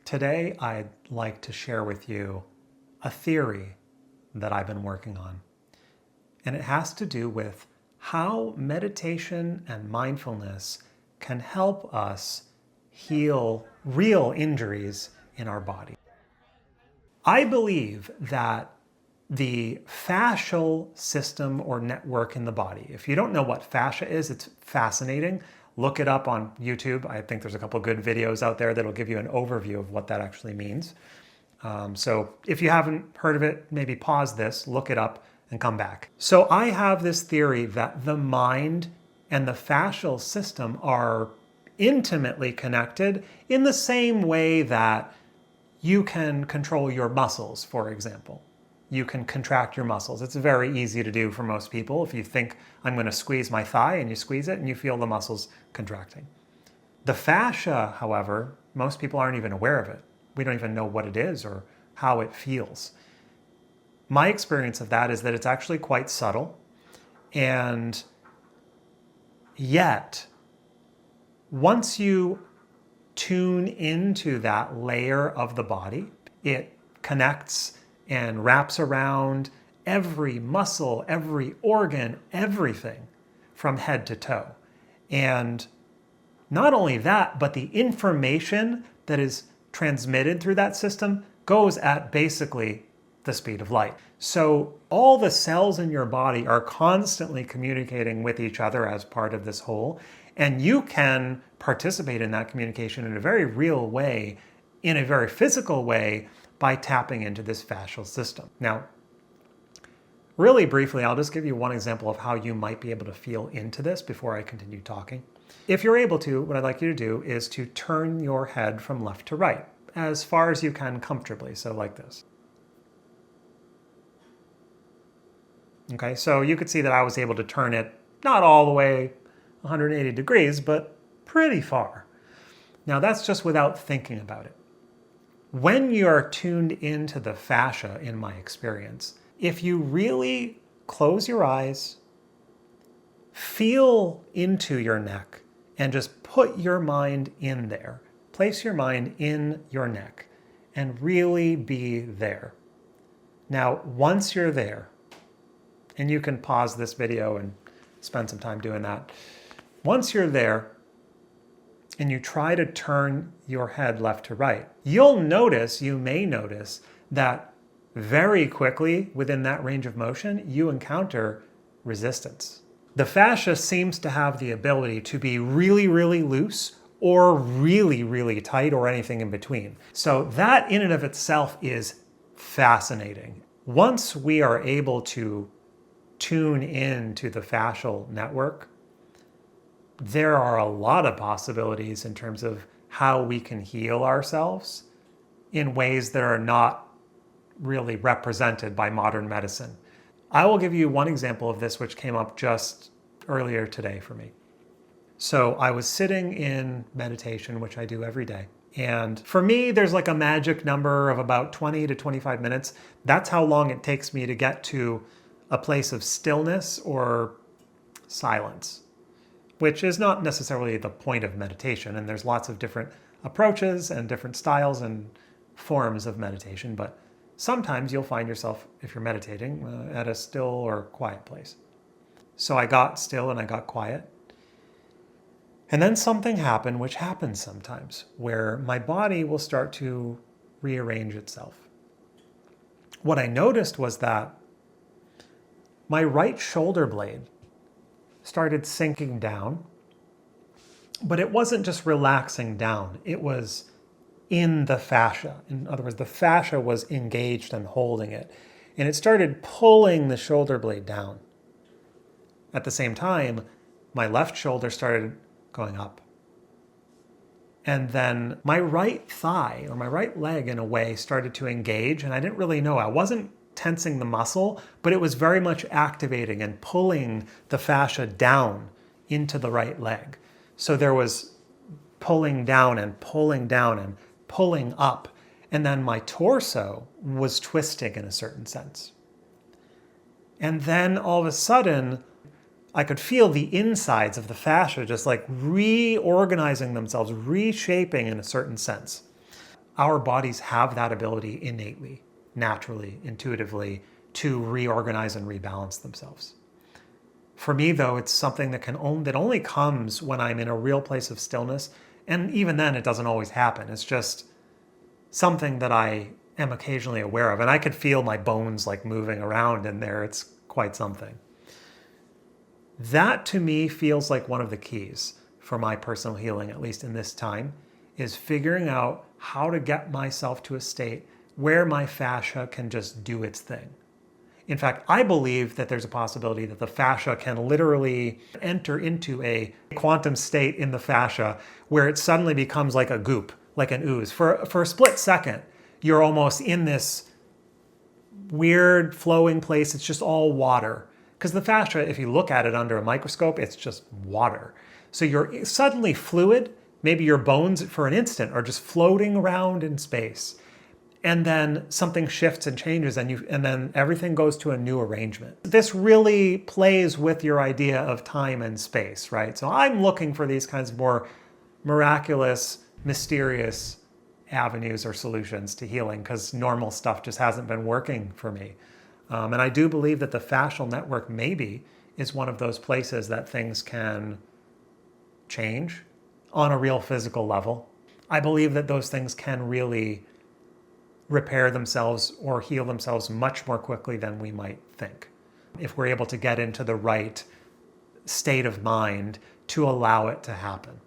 Today, I'd like to share with you a theory that I've been working on. And it has to do with how meditation and mindfulness can help us heal real injuries in our body. I believe that the fascial system or network in the body, if you don't know what fascia is, it's fascinating. Look it up on YouTube. I think there's a couple good videos out there that'll give you an overview of what that actually means. So if you haven't heard of it, maybe pause this, look it up, and come back. So I have this theory that the mind and the fascial system are intimately connected in the same way that you can control your muscles, for example. You can contract your muscles. It's very easy to do for most people. If you think, I'm going to squeeze my thigh, and you squeeze it and you feel the muscles contracting. The fascia, however, most people aren't even aware of it. We don't even know what it is or how it feels. My experience of that is that it's actually quite subtle, and yet once you tune into that layer of the body, it connects and wraps around every muscle, every organ, everything from head to toe. And not only that, but the information that is transmitted through that system goes at basically the speed of light. So all the cells in your body are constantly communicating with each other as part of this whole, and you can participate in that communication in a very real way, in a very physical way, by tapping into this fascial system. Now, really briefly, I'll just give you one example of how you might be able to feel into this before I continue talking. If you're able to, what I'd like you to do is to turn your head from left to right as far as you can comfortably, so like this. Okay, so you could see that I was able to turn it not all the way 180 degrees, but pretty far. Now that's just without thinking about it. When you're tuned into the fascia, in my experience, if you really close your eyes, feel into your neck, and just put your mind in there, place your mind in your neck, and really be there. Now, once you're there, and you can pause this video and spend some time doing that. Once you're there, and you try to turn your head left to right, you may notice that very quickly within that range of motion, you encounter resistance. The fascia seems to have the ability to be really, really loose or really, really tight or anything in between. So that in and of itself is fascinating. Once we are able to tune in to the fascial network, there are a lot of possibilities in terms of how we can heal ourselves in ways that are not really represented by modern medicine. I will give you one example of this which came up just earlier today for me. So I was sitting in meditation, which I do every day. And for me, there's like a magic number of about 20 to 25 minutes. That's how long it takes me to get to a place of stillness or silence, which is not necessarily the point of meditation. And there's lots of different approaches and different styles and forms of meditation. But sometimes you'll find yourself, if you're meditating, at a still or quiet place. So I got still and I got quiet. And then something happened, which happens sometimes, where my body will start to rearrange itself. What I noticed was that my right shoulder blade started sinking down, but it wasn't just relaxing down. It was in the fascia. In other words, the fascia was engaged and holding it, and it started pulling the shoulder blade down. At the same time, my left shoulder started going up. And then my right thigh, or my right leg in a way, started to engage, and I didn't really know. I wasn't tensing the muscle, but it was very much activating and pulling the fascia down into the right leg. So there was pulling down and pulling down and pulling up. And then my torso was twisting in a certain sense. And then all of a sudden, I could feel the insides of the fascia just like reorganizing themselves, reshaping in a certain sense. our bodies have that ability innately, naturally, intuitively to reorganize and rebalance themselves. For me, though, it's something that only comes when I'm in a real place of stillness. And even then, it doesn't always happen. It's just something that I am occasionally aware of. And I could feel my bones like moving around in there. It's quite something. That to me feels like one of the keys for my personal healing, at least in this time, is figuring out how to get myself to a state where my fascia can just do its thing. In fact, I believe that there's a possibility that the fascia can literally enter into a quantum state in the fascia where it suddenly becomes like a goop, like an ooze. For a split second, you're almost in this weird flowing place. It's just all water. Because the fascia, if you look at it under a microscope, it's just water. So you're suddenly fluid. Maybe your bones for an instant are just floating around in space. And then something shifts and changes and then everything goes to a new arrangement. This really plays with your idea of time and space, right? So I'm looking for these kinds of more miraculous, mysterious avenues or solutions to healing because normal stuff just hasn't been working for me. And I do believe that the fascial network maybe is one of those places that things can change on a real physical level. I believe that those things can really repair themselves or heal themselves much more quickly than we might think, if we're able to get into the right state of mind to allow it to happen.